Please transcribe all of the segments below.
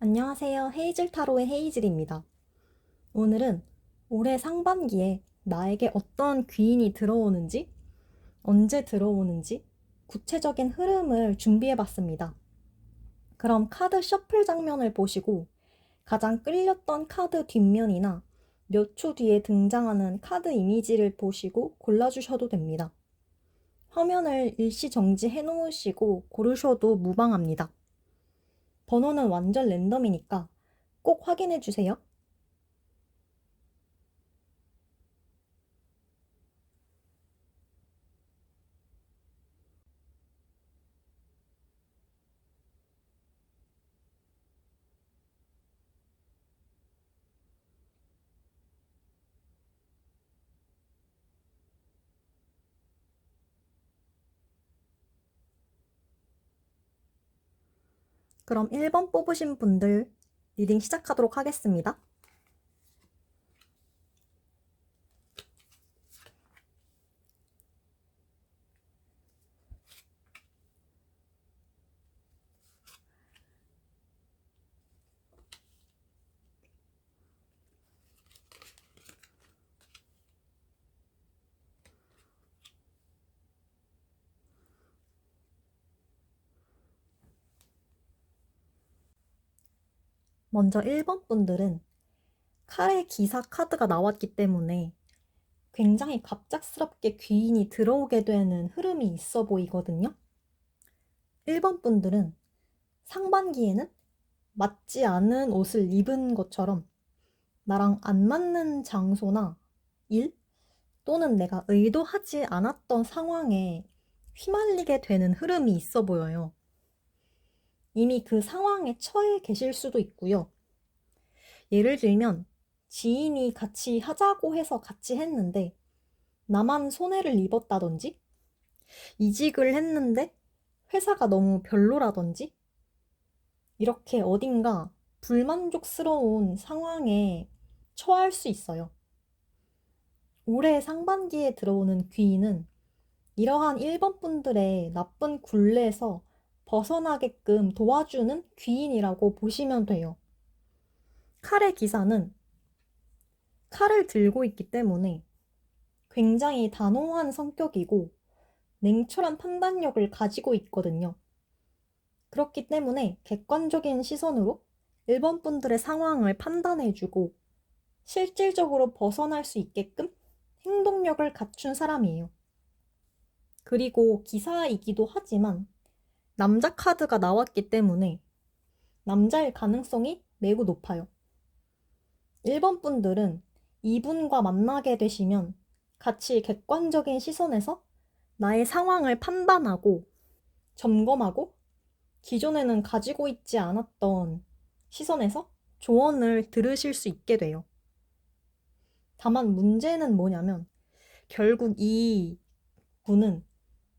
안녕하세요. 헤이즐 타로의 헤이즐입니다. 오늘은 올해 상반기에 나에게 어떤 귀인이 들어오는지, 언제 들어오는지 구체적인 흐름을 준비해봤습니다. 그럼 카드 셔플 장면을 보시고 가장 끌렸던 카드 뒷면이나 몇 초 뒤에 등장하는 카드 이미지를 보시고 골라주셔도 됩니다. 화면을 일시 정지해 놓으시고 고르셔도 무방합니다. 번호는 완전 랜덤이니까 꼭 확인해 주세요. 그럼 1번 뽑으신 분들 리딩 시작하도록 하겠습니다. 먼저 1번 분들은 칼의 기사 카드가 나왔기 때문에 굉장히 갑작스럽게 귀인이 들어오게 되는 흐름이 있어 보이거든요. 1번 분들은 상반기에는 맞지 않은 옷을 입은 것처럼 나랑 안 맞는 장소나 일 또는 내가 의도하지 않았던 상황에 휘말리게 되는 흐름이 있어 보여요. 이미 그 상황에 처해 계실 수도 있고요. 예를 들면 지인이 같이 하자고 해서 같이 했는데 나만 손해를 입었다든지 이직을 했는데 회사가 너무 별로라든지 이렇게 어딘가 불만족스러운 상황에 처할 수 있어요. 올해 상반기에 들어오는 귀인은 이러한 1번 분들의 나쁜 굴레에서 벗어나게끔 도와주는 귀인이라고 보시면 돼요. 칼의 기사는 칼을 들고 있기 때문에 굉장히 단호한 성격이고 냉철한 판단력을 가지고 있거든요. 그렇기 때문에 객관적인 시선으로 1번 분들의 상황을 판단해주고 실질적으로 벗어날 수 있게끔 행동력을 갖춘 사람이에요. 그리고 기사이기도 하지만 남자 카드가 나왔기 때문에 남자일 가능성이 매우 높아요. 1번 분들은 이분과 만나게 되시면 같이 객관적인 시선에서 나의 상황을 판단하고 점검하고 기존에는 가지고 있지 않았던 시선에서 조언을 들으실 수 있게 돼요. 다만 문제는 뭐냐면 결국 이 분은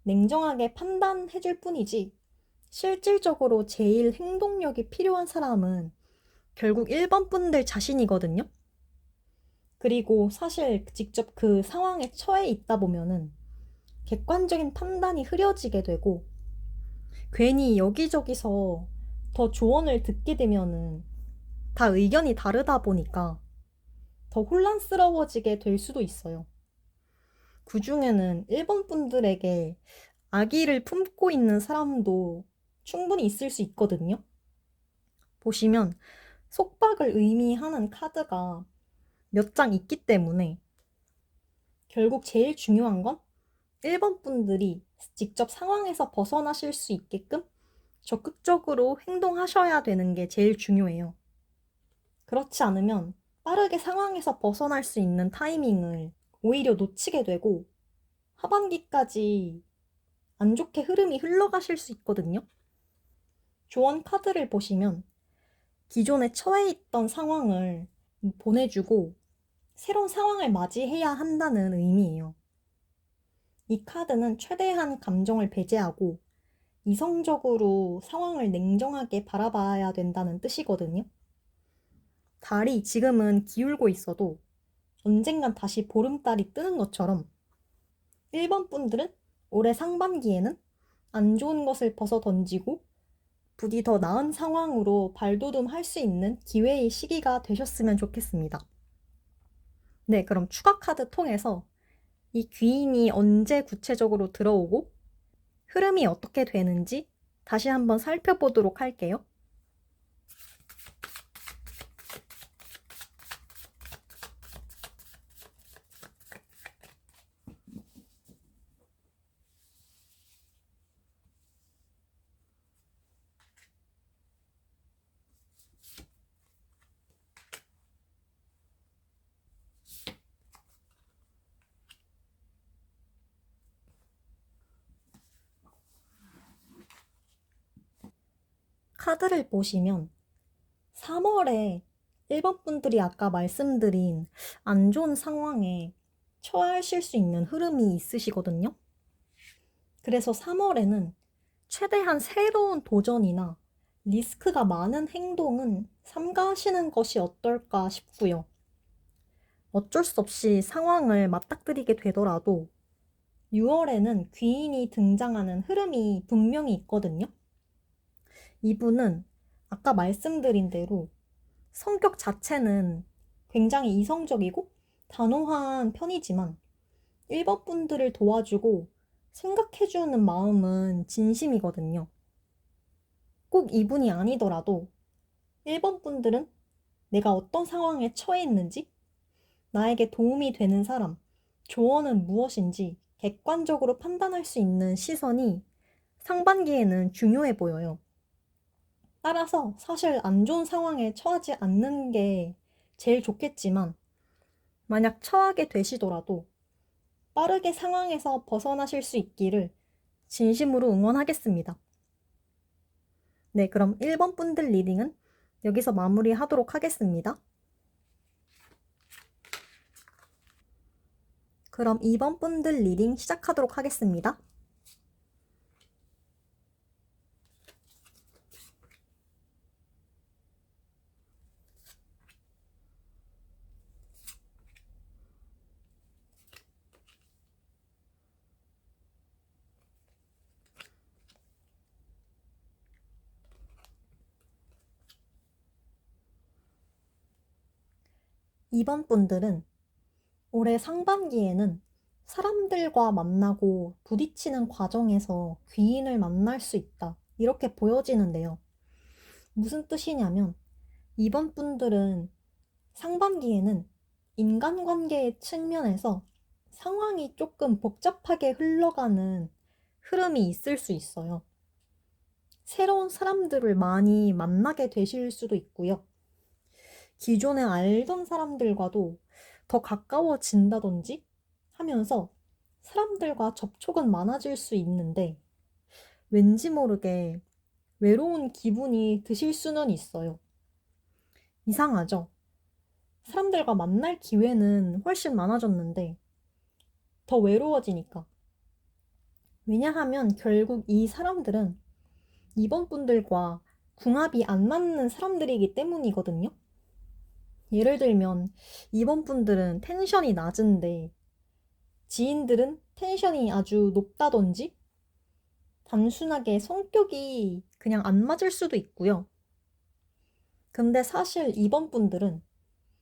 냉정하게 판단해 줄 뿐이지 실질적으로 제일 행동력이 필요한 사람은 결국 1번 분들 자신이거든요. 그리고 사실 직접 그 상황에 처해 있다 보면은 객관적인 판단이 흐려지게 되고 괜히 여기저기서 더 조언을 듣게 되면은 다 의견이 다르다 보니까 더 혼란스러워지게 될 수도 있어요. 그중에는 1번 분들에게 악의를 품고 있는 사람도 충분히 있을 수 있거든요. 보시면 속박을 의미하는 카드가 몇 장 있기 때문에 결국 제일 중요한 건 1번 분들이 직접 상황에서 벗어나실 수 있게끔 적극적으로 행동하셔야 되는 게 제일 중요해요. 그렇지 않으면 빠르게 상황에서 벗어날 수 있는 타이밍을 오히려 놓치게 되고 하반기까지 안 좋게 흐름이 흘러가실 수 있거든요. 조언 카드를 보시면 기존에 처해 있던 상황을 보내주고 새로운 상황을 맞이해야 한다는 의미예요. 이 카드는 최대한 감정을 배제하고 이성적으로 상황을 냉정하게 바라봐야 된다는 뜻이거든요. 달이 지금은 기울고 있어도 언젠간 다시 보름달이 뜨는 것처럼 1번 분들은 올해 상반기에는 안 좋은 것을 벗어 던지고 부디 더 나은 상황으로 발돋움할 수 있는 기회의 시기가 되셨으면 좋겠습니다. 네, 그럼 추가 카드 통해서 이 귀인이 언제 구체적으로 들어오고 흐름이 어떻게 되는지 다시 한번 살펴보도록 할게요. 카드를 보시면 3월에 1번 분들이 아까 말씀드린 안 좋은 상황에 처하실 수 있는 흐름이 있으시거든요. 그래서 3월에는 최대한 새로운 도전이나 리스크가 많은 행동은 삼가하시는 것이 어떨까 싶고요. 어쩔 수 없이 상황을 맞닥뜨리게 되더라도 6월에는 귀인이 등장하는 흐름이 분명히 있거든요. 이분은 아까 말씀드린 대로 성격 자체는 굉장히 이성적이고 단호한 편이지만 1번 분들을 도와주고 생각해주는 마음은 진심이거든요. 꼭 이분이 아니더라도 1번 분들은 내가 어떤 상황에 처해 있는지, 나에게 도움이 되는 사람, 조언은 무엇인지 객관적으로 판단할 수 있는 시선이 상반기에는 중요해 보여요. 따라서 사실 안 좋은 상황에 처하지 않는 게 제일 좋겠지만, 만약 처하게 되시더라도 빠르게 상황에서 벗어나실 수 있기를 진심으로 응원하겠습니다. 네, 그럼 1번 분들 리딩은 여기서 마무리하도록 하겠습니다. 그럼 2번 분들 리딩 시작하도록 하겠습니다. 2번 분들은 올해 상반기에는 사람들과 만나고 부딪히는 과정에서 귀인을 만날 수 있다. 이렇게 보여지는데요. 무슨 뜻이냐면 2번 분들은 상반기에는 인간관계의 측면에서 상황이 조금 복잡하게 흘러가는 흐름이 있을 수 있어요. 새로운 사람들을 많이 만나게 되실 수도 있고요. 기존에 알던 사람들과도 더 가까워진다든지 하면서 사람들과 접촉은 많아질 수 있는데 왠지 모르게 외로운 기분이 드실 수는 있어요. 이상하죠? 사람들과 만날 기회는 훨씬 많아졌는데 더 외로워지니까. 왜냐하면 결국 이 사람들은 이번 분들과 궁합이 안 맞는 사람들이기 때문이거든요. 예를 들면 이번 분들은 텐션이 낮은데 지인들은 텐션이 아주 높다든지 단순하게 성격이 그냥 안 맞을 수도 있고요. 근데 사실 이번 분들은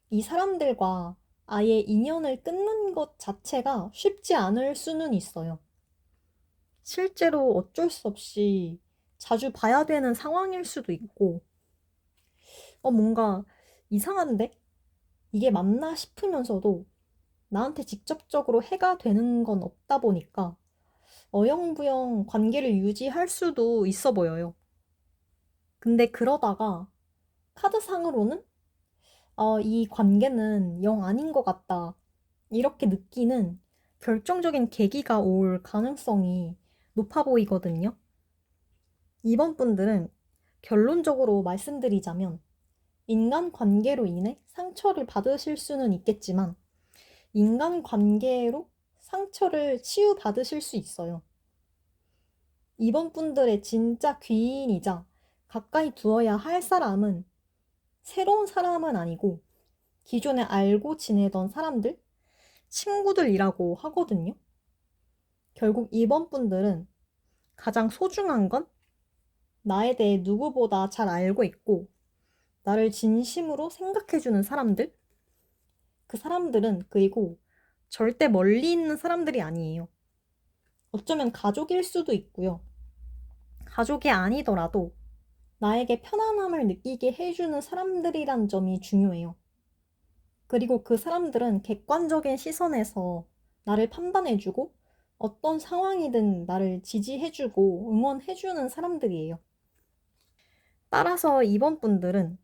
이 사람들과 아예 인연을 끊는 것 자체가 쉽지 않을 수는 있어요. 실제로 어쩔 수 없이 자주 봐야 되는 상황일 수도 있고, 뭔가 이상한데? 이게 맞나 싶으면서도 나한테 직접적으로 해가 되는 건 없다 보니까 어영부영 관계를 유지할 수도 있어 보여요. 근데 그러다가 카드상으로는 이 관계는 영 아닌 것 같다. 이렇게 느끼는 결정적인 계기가 올 가능성이 높아 보이거든요. 이번 분들은 결론적으로 말씀드리자면 인간관계로 인해 상처를 받으실 수는 있겠지만 인간관계로 상처를 치유받으실 수 있어요. 이번 분들의 진짜 귀인이자 가까이 두어야 할 사람은 새로운 사람은 아니고 기존에 알고 지내던 사람들, 친구들이라고 하거든요. 결국 이번 분들은 가장 소중한 건 나에 대해 누구보다 잘 알고 있고, 나를 진심으로 생각해주는 사람들? 그 사람들은 그리고 절대 멀리 있는 사람들이 아니에요. 어쩌면 가족일 수도 있고요. 가족이 아니더라도 나에게 편안함을 느끼게 해주는 사람들이란 점이 중요해요. 그리고 그 사람들은 객관적인 시선에서 나를 판단해주고 어떤 상황이든 나를 지지해주고 응원해주는 사람들이에요. 따라서 이번 분들은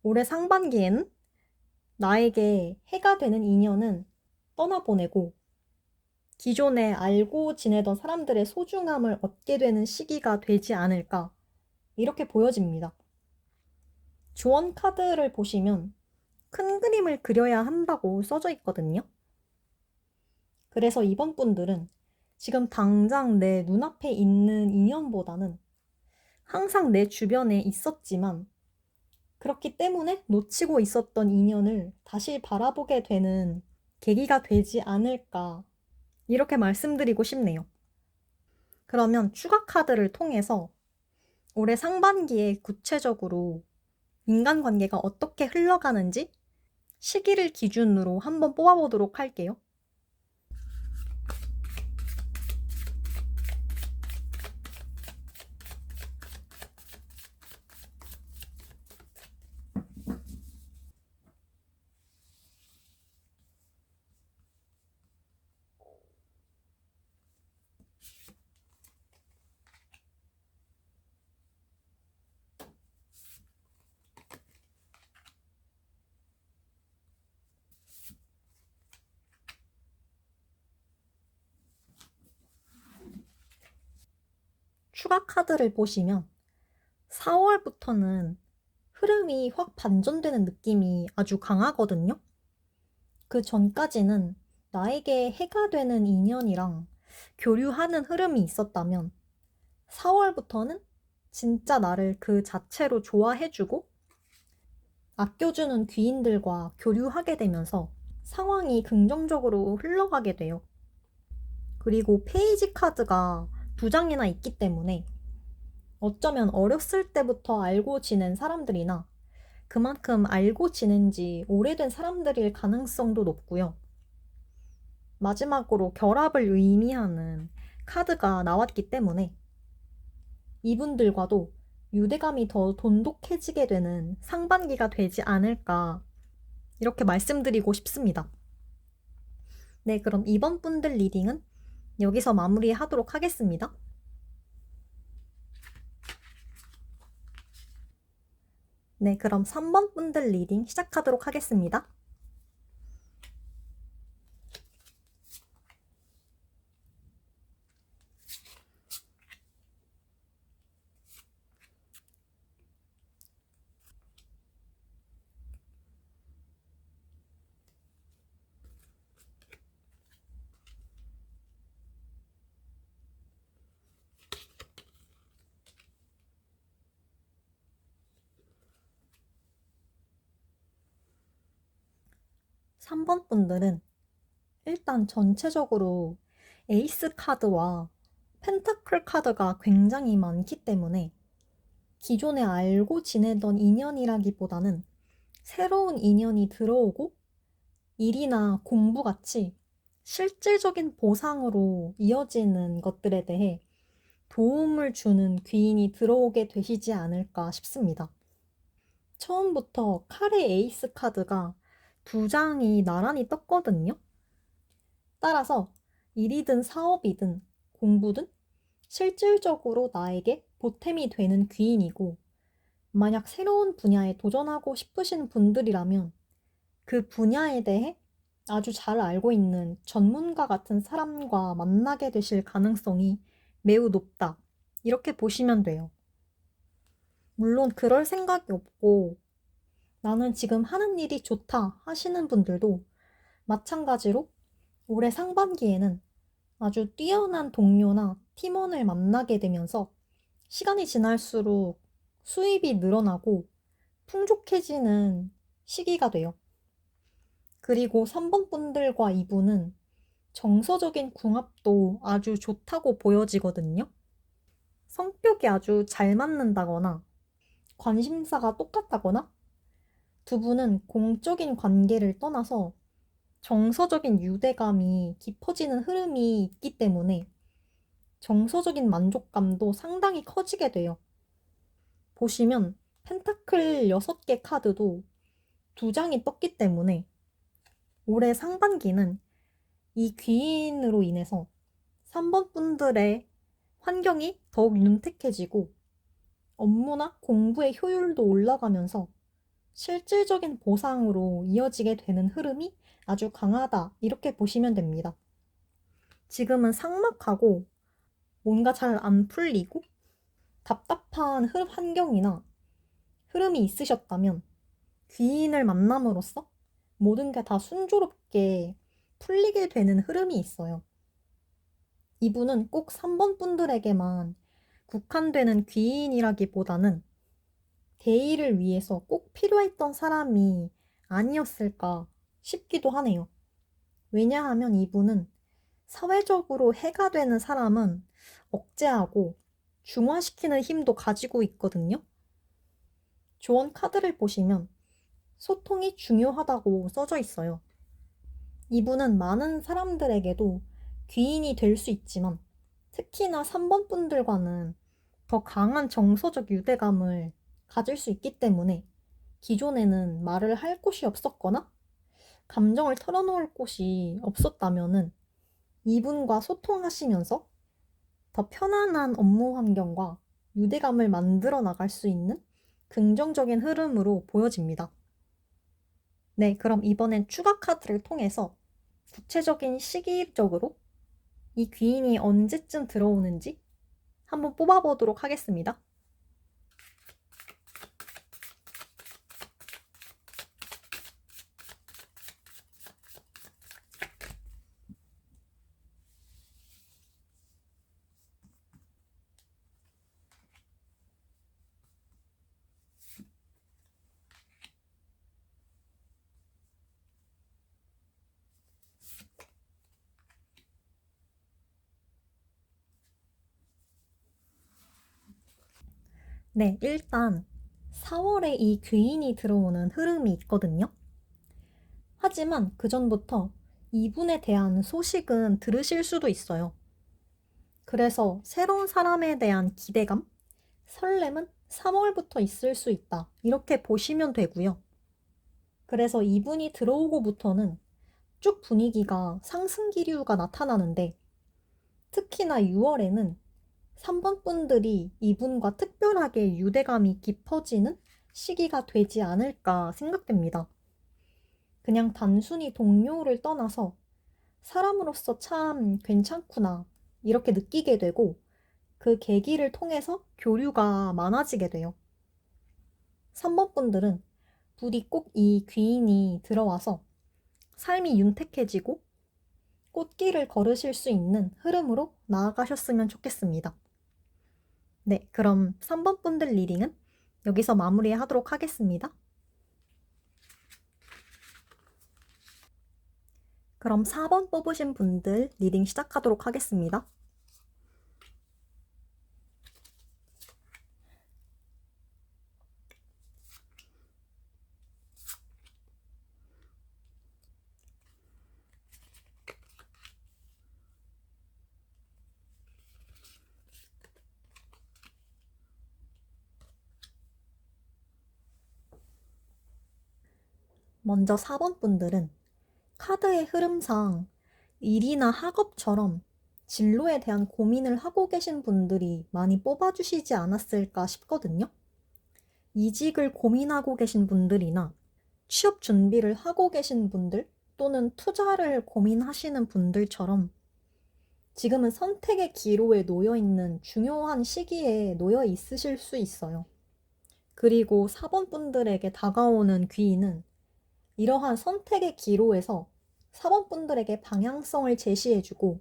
올해 상반기에는 나에게 해가 되는 인연은 떠나보내고 기존에 알고 지내던 사람들의 소중함을 얻게 되는 시기가 되지 않을까 이렇게 보여집니다. 조언 카드를 보시면 큰 그림을 그려야 한다고 써져 있거든요. 그래서 이번 분들은 지금 당장 내 눈앞에 있는 인연보다는 항상 내 주변에 있었지만 그렇기 때문에 놓치고 있었던 인연을 다시 바라보게 되는 계기가 되지 않을까 이렇게 말씀드리고 싶네요. 그러면 추가 카드를 통해서 올해 상반기에 구체적으로 인간관계가 어떻게 흘러가는지 시기를 기준으로 한번 뽑아보도록 할게요. 추가 카드를 보시면 4월부터는 흐름이 확 반전되는 느낌이 아주 강하거든요. 그 전까지는 나에게 해가 되는 인연이랑 교류하는 흐름이 있었다면 4월부터는 진짜 나를 그 자체로 좋아해주고 아껴주는 귀인들과 교류하게 되면서 상황이 긍정적으로 흘러가게 돼요. 그리고 페이지 카드가 2장이나 있기 때문에 어쩌면 어렸을 때부터 알고 지낸 사람들이나 그만큼 알고 지낸 지 오래된 사람들일 가능성도 높고요. 마지막으로 결합을 의미하는 카드가 나왔기 때문에 이분들과도 유대감이 더 돈독해지게 되는 상반기가 되지 않을까 이렇게 말씀드리고 싶습니다. 네, 그럼 이번 분들 리딩은 여기서 마무리하도록 하겠습니다. 네, 그럼 3번 분들 리딩 시작하도록 하겠습니다. 삼번 분들은 일단 전체적으로 에이스 카드와 펜타클 카드가 굉장히 많기 때문에 기존에 알고 지내던 인연이라기보다는 새로운 인연이 들어오고 일이나 공부같이 실질적인 보상으로 이어지는 것들에 대해 도움을 주는 귀인이 들어오게 되시지 않을까 싶습니다. 처음부터 칼의 에이스 카드가 2장이 나란히 떴거든요. 따라서 일이든 사업이든 공부든 실질적으로 나에게 보탬이 되는 귀인이고, 만약 새로운 분야에 도전하고 싶으신 분들이라면 그 분야에 대해 아주 잘 알고 있는 전문가 같은 사람과 만나게 되실 가능성이 매우 높다. 이렇게 보시면 돼요. 물론 그럴 생각이 없고 나는 지금 하는 일이 좋다 하시는 분들도 마찬가지로 올해 상반기에는 아주 뛰어난 동료나 팀원을 만나게 되면서 시간이 지날수록 수입이 늘어나고 풍족해지는 시기가 돼요. 그리고 3번 분들과 이분은 정서적인 궁합도 아주 좋다고 보여지거든요. 성격이 아주 잘 맞는다거나 관심사가 똑같다거나 두 분은 공적인 관계를 떠나서 정서적인 유대감이 깊어지는 흐름이 있기 때문에 정서적인 만족감도 상당히 커지게 돼요. 보시면 펜타클 6개 카드도 2장이 떴기 때문에 올해 상반기는 이 귀인으로 인해서 3번 분들의 환경이 더욱 윤택해지고 업무나 공부의 효율도 올라가면서 실질적인 보상으로 이어지게 되는 흐름이 아주 강하다. 이렇게 보시면 됩니다. 지금은 삭막하고 뭔가 잘 안 풀리고 답답한 환경이나 흐름이 있으셨다면 귀인을 만남으로써 모든 게 다 순조롭게 풀리게 되는 흐름이 있어요. 이분은 꼭 3번 분들에게만 국한되는 귀인이라기보다는 대의를 위해서 꼭 필요했던 사람이 아니었을까 싶기도 하네요. 왜냐하면 이분은 사회적으로 해가 되는 사람은 억제하고 중화시키는 힘도 가지고 있거든요. 조언 카드를 보시면 소통이 중요하다고 써져 있어요. 이분은 많은 사람들에게도 귀인이 될 수 있지만 특히나 3번 분들과는 더 강한 정서적 유대감을 가질 수 있기 때문에 기존에는 말을 할 곳이 없었거나 감정을 털어놓을 곳이 없었다면은 이분과 소통하시면서 더 편안한 업무 환경과 유대감을 만들어 나갈 수 있는 긍정적인 흐름으로 보여집니다. 네, 그럼 이번엔 추가 카드를 통해서 구체적인 시기적으로 이 귀인이 언제쯤 들어오는지 한번 뽑아보도록 하겠습니다. 네, 일단 4월에 이 귀인이 들어오는 흐름이 있거든요. 하지만 그 전부터 이분에 대한 소식은 들으실 수도 있어요. 그래서 새로운 사람에 대한 기대감, 설렘은 3월부터 있을 수 있다. 이렇게 보시면 되고요. 그래서 이분이 들어오고부터는 쭉 분위기가 상승 기류가 나타나는데 특히나 6월에는 3번 분들이 이분과 특별하게 유대감이 깊어지는 시기가 되지 않을까 생각됩니다. 그냥 단순히 동료를 떠나서 사람으로서 참 괜찮구나 이렇게 느끼게 되고 그 계기를 통해서 교류가 많아지게 돼요. 3번 분들은 부디 꼭 이 귀인이 들어와서 삶이 윤택해지고 꽃길을 걸으실 수 있는 흐름으로 나아가셨으면 좋겠습니다. 네, 그럼 3번 분들 리딩은 여기서 마무리하도록 하겠습니다. 그럼 4번 뽑으신 분들 리딩 시작하도록 하겠습니다. 먼저 4번 분들은 카드의 흐름상 일이나 학업처럼 진로에 대한 고민을 하고 계신 분들이 많이 뽑아주시지 않았을까 싶거든요. 이직을 고민하고 계신 분들이나 취업 준비를 하고 계신 분들 또는 투자를 고민하시는 분들처럼 지금은 선택의 기로에 놓여 있는 중요한 시기에 놓여 있으실 수 있어요. 그리고 4번 분들에게 다가오는 귀인은 이러한 선택의 기로에서 4번 분들에게 방향성을 제시해주고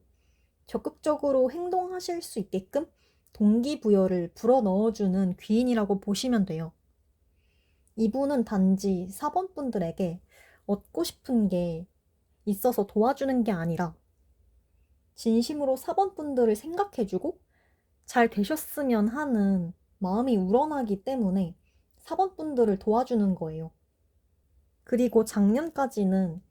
적극적으로 행동하실 수 있게끔 동기부여를 불어넣어주는 귀인이라고 보시면 돼요. 이분은 단지 4번 분들에게 얻고 싶은 게 있어서 도와주는 게 아니라 진심으로 4번 분들을 생각해주고 잘 되셨으면 하는 마음이 우러나기 때문에 4번 분들을 도와주는 거예요. 그리고 작년까지는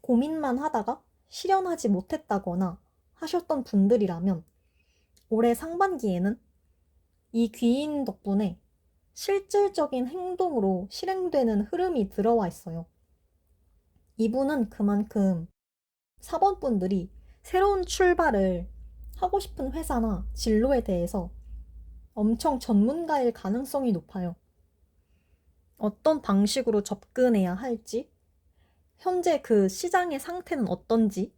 고민만 하다가 실현하지 못했다거나 하셨던 분들이라면 올해 상반기에는 이 귀인 덕분에 실질적인 행동으로 실행되는 흐름이 들어와 있어요. 이분은 그만큼 4번 분들이 새로운 출발을 하고 싶은 회사나 진로에 대해서 엄청 전문가일 가능성이 높아요. 어떤 방식으로 접근해야 할지, 현재 그 시장의 상태는 어떤지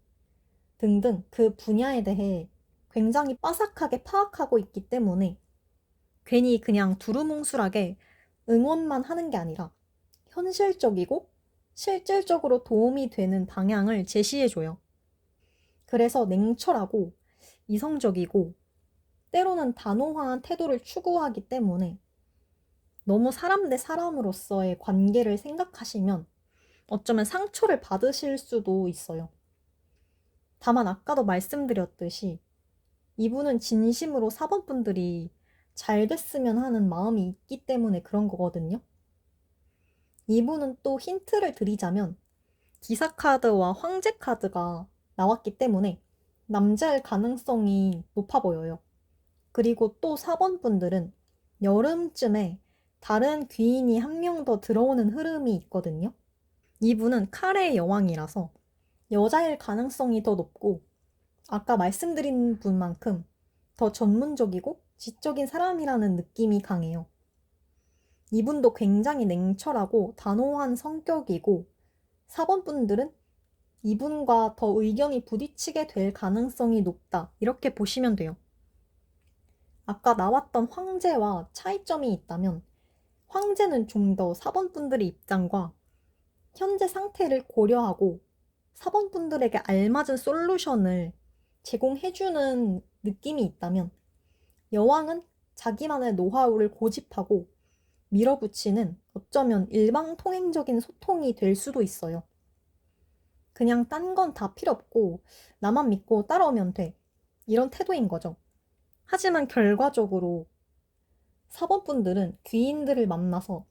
등등 그 분야에 대해 굉장히 빠삭하게 파악하고 있기 때문에 괜히 그냥 두루뭉술하게 응원만 하는 게 아니라 현실적이고 실질적으로 도움이 되는 방향을 제시해줘요. 그래서 냉철하고 이성적이고 때로는 단호한 태도를 추구하기 때문에 너무 사람 대 사람으로서의 관계를 생각하시면 어쩌면 상처를 받으실 수도 있어요. 다만 아까도 말씀드렸듯이 이분은 진심으로 4번 분들이 잘 됐으면 하는 마음이 있기 때문에 그런 거거든요. 이분은 또 힌트를 드리자면 기사카드와 황제카드가 나왔기 때문에 남자일 가능성이 높아 보여요. 그리고 또 4번 분들은 여름쯤에 다른 귀인이 한 명 더 들어오는 흐름이 있거든요. 이분은 칼의 여왕이라서 여자일 가능성이 더 높고 아까 말씀드린 분만큼 더 전문적이고 지적인 사람이라는 느낌이 강해요. 이분도 굉장히 냉철하고 단호한 성격이고 4번 분들은 이분과 더 의견이 부딪히게 될 가능성이 높다. 이렇게 보시면 돼요. 아까 나왔던 황제와 차이점이 있다면 황제는 좀 더 4번 분들의 입장과 현재 상태를 고려하고 4번 분들에게 알맞은 솔루션을 제공해주는 느낌이 있다면 여왕은 자기만의 노하우를 고집하고 밀어붙이는 어쩌면 일방통행적인 소통이 될 수도 있어요. 그냥 딴 건 다 필요 없고 나만 믿고 따라오면 돼. 이런 태도인 거죠. 하지만 결과적으로 4번 분들은 귀인들을 만나서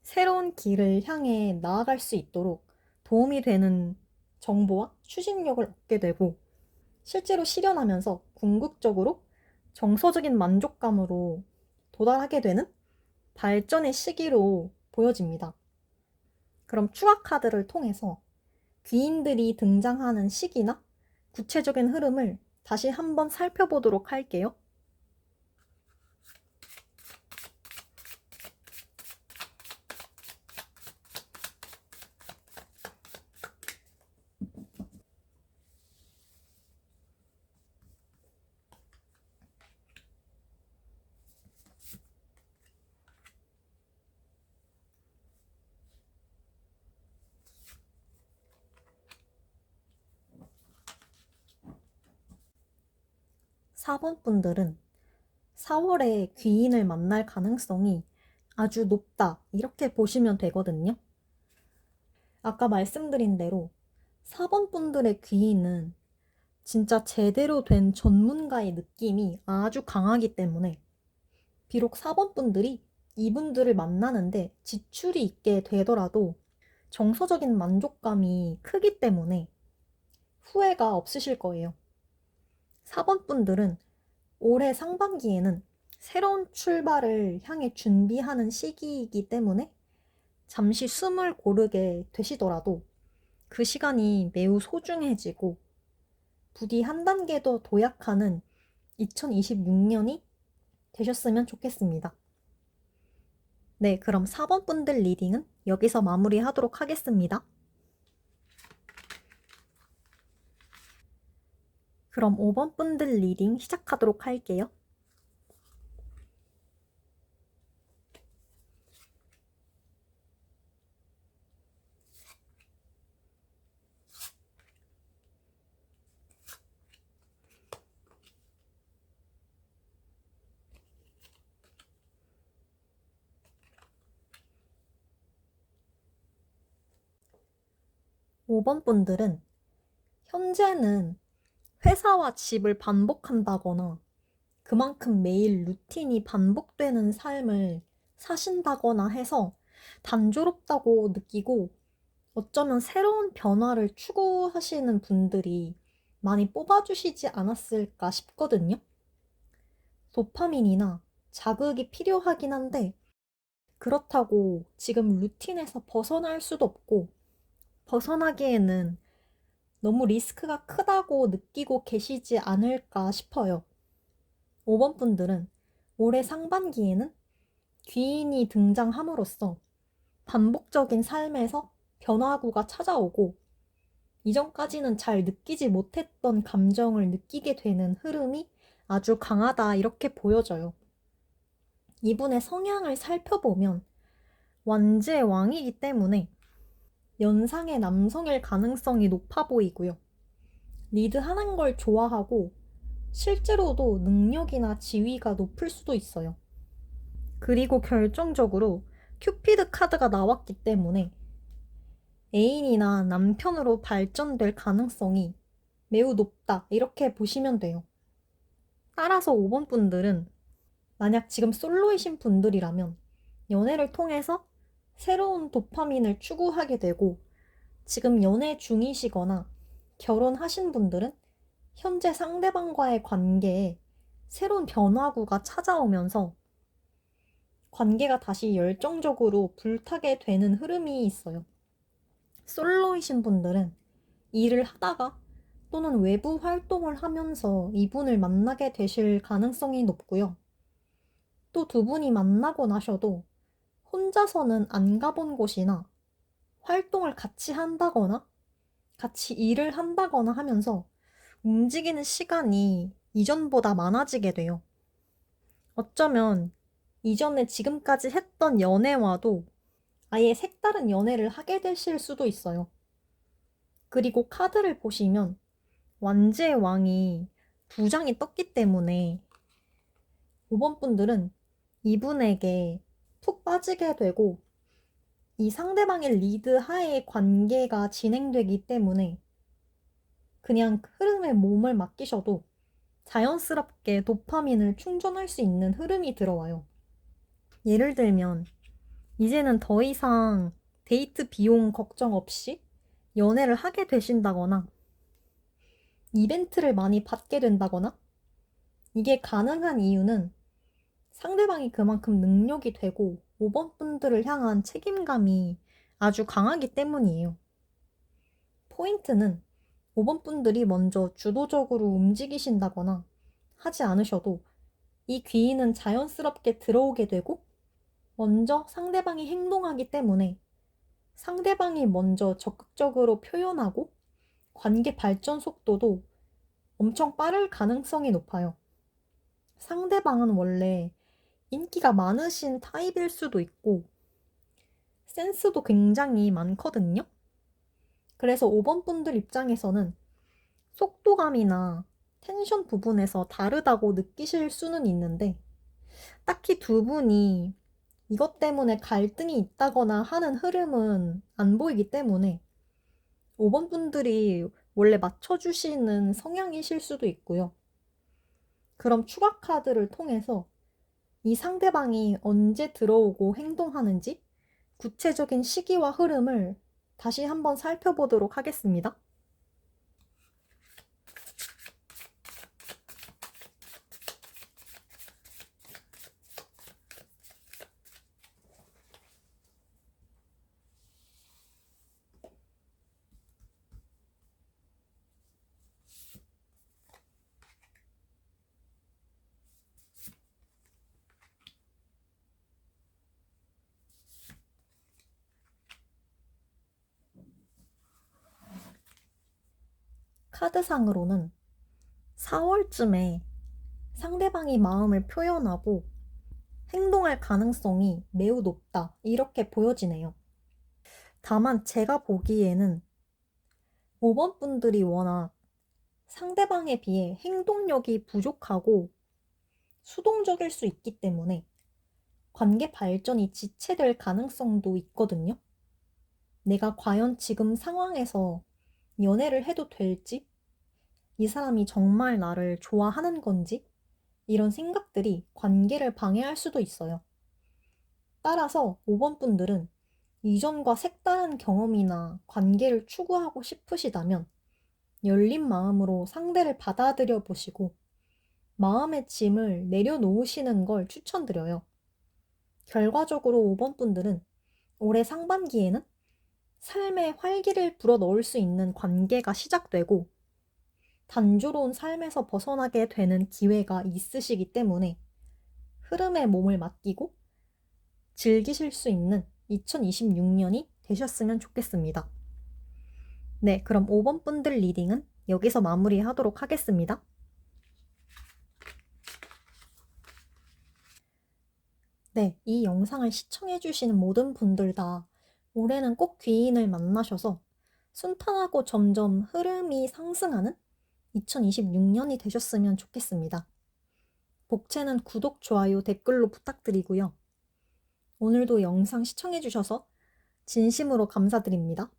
새로운 길을 향해 나아갈 수 있도록 도움이 되는 정보와 추진력을 얻게 되고 실제로 실현하면서 궁극적으로 정서적인 만족감으로 도달하게 되는 발전의 시기로 보여집니다. 그럼 추가 카드를 통해서 귀인들이 등장하는 시기나 구체적인 흐름을 다시 한번 살펴보도록 할게요. 4번 분들은 4월에 귀인을 만날 가능성이 아주 높다. 이렇게 보시면 되거든요. 아까 말씀드린 대로 4번 분들의 귀인은 진짜 제대로 된 전문가의 느낌이 아주 강하기 때문에 비록 4번 분들이 이분들을 만나는데 지출이 있게 되더라도 정서적인 만족감이 크기 때문에 후회가 없으실 거예요. 4번 분들은 올해 상반기에는 새로운 출발을 향해 준비하는 시기이기 때문에 잠시 숨을 고르게 되시더라도 그 시간이 매우 소중해지고 부디 한 단계 더 도약하는 2026년이 되셨으면 좋겠습니다. 네, 그럼 4번 분들 리딩은 여기서 마무리하도록 하겠습니다. 그럼 5번 분들 리딩 시작하도록 할게요. 5번 분들은 현재는 회사와 집을 반복한다거나 그만큼 매일 루틴이 반복되는 삶을 사신다거나 해서 단조롭다고 느끼고 어쩌면 새로운 변화를 추구하시는 분들이 많이 뽑아주시지 않았을까 싶거든요. 도파민이나 자극이 필요하긴 한데 그렇다고 지금 루틴에서 벗어날 수도 없고 벗어나기에는 너무 리스크가 크다고 느끼고 계시지 않을까 싶어요. 5번 분들은 올해 상반기에는 귀인이 등장함으로써 반복적인 삶에서 변화구가 찾아오고 이전까지는 잘 느끼지 못했던 감정을 느끼게 되는 흐름이 아주 강하다 이렇게 보여져요. 이분의 성향을 살펴보면 완지의 왕이기 때문에 연상의 남성일 가능성이 높아 보이고요. 리드하는 걸 좋아하고 실제로도 능력이나 지위가 높을 수도 있어요. 그리고 결정적으로 큐피드 카드가 나왔기 때문에 애인이나 남편으로 발전될 가능성이 매우 높다 이렇게 보시면 돼요. 따라서 5번 분들은 만약 지금 솔로이신 분들이라면 연애를 통해서 새로운 도파민을 추구하게 되고 지금 연애 중이시거나 결혼하신 분들은 현재 상대방과의 관계에 새로운 변화구가 찾아오면서 관계가 다시 열정적으로 불타게 되는 흐름이 있어요. 솔로이신 분들은 일을 하다가 또는 외부 활동을 하면서 이분을 만나게 되실 가능성이 높고요. 또 두 분이 만나고 나셔도 혼자서는 안 가본 곳이나 활동을 같이 한다거나 같이 일을 한다거나 하면서 움직이는 시간이 이전보다 많아지게 돼요. 어쩌면 이전에 지금까지 했던 연애와도 아예 색다른 연애를 하게 되실 수도 있어요. 그리고 카드를 보시면 완지의 왕이 두 장이 떴기 때문에 5번 분들은 이분에게 푹 빠지게 되고 이 상대방의 리드 하에 관계가 진행되기 때문에 그냥 흐름에 몸을 맡기셔도 자연스럽게 도파민을 충전할 수 있는 흐름이 들어와요. 예를 들면 이제는 더 이상 데이트 비용 걱정 없이 연애를 하게 되신다거나 이벤트를 많이 받게 된다거나 이게 가능한 이유는 상대방이 그만큼 능력이 되고 5번 분들을 향한 책임감이 아주 강하기 때문이에요. 포인트는 5번 분들이 먼저 주도적으로 움직이신다거나 하지 않으셔도 이 귀인은 자연스럽게 들어오게 되고 먼저 상대방이 행동하기 때문에 상대방이 먼저 적극적으로 표현하고 관계 발전 속도도 엄청 빠를 가능성이 높아요. 상대방은 원래 인기가 많으신 타입일 수도 있고 센스도 굉장히 많거든요. 그래서 5번 분들 입장에서는 속도감이나 텐션 부분에서 다르다고 느끼실 수는 있는데 딱히 두 분이 이것 때문에 갈등이 있다거나 하는 흐름은 안 보이기 때문에 5번 분들이 원래 맞춰주시는 성향이실 수도 있고요. 그럼 추가 카드를 통해서 이 상대방이 언제 들어오고 행동하는지 구체적인 시기와 흐름을 다시 한번 살펴보도록 하겠습니다. 카드상으로는 4월쯤에 상대방이 마음을 표현하고 행동할 가능성이 매우 높다. 이렇게 보여지네요. 다만 제가 보기에는 5번 분들이 워낙 상대방에 비해 행동력이 부족하고 수동적일 수 있기 때문에 관계 발전이 지체될 가능성도 있거든요. 내가 과연 지금 상황에서 연애를 해도 될지, 이 사람이 정말 나를 좋아하는 건지, 이런 생각들이 관계를 방해할 수도 있어요. 따라서 5번 분들은 이전과 색다른 경험이나 관계를 추구하고 싶으시다면 열린 마음으로 상대를 받아들여 보시고 마음의 짐을 내려놓으시는 걸 추천드려요. 결과적으로 5번 분들은 올해 상반기에는 삶에 활기를 불어넣을 수 있는 관계가 시작되고 단조로운 삶에서 벗어나게 되는 기회가 있으시기 때문에 흐름에 몸을 맡기고 즐기실 수 있는 2026년이 되셨으면 좋겠습니다. 네, 그럼 5번 분들 리딩은 여기서 마무리하도록 하겠습니다. 네, 이 영상을 시청해주시는 모든 분들 다 올해는 꼭 귀인을 만나셔서 순탄하고 점점 흐름이 상승하는 2026년이 되셨으면 좋겠습니다. 복채는 구독, 좋아요, 댓글로 부탁드리고요. 오늘도 영상 시청해주셔서 진심으로 감사드립니다.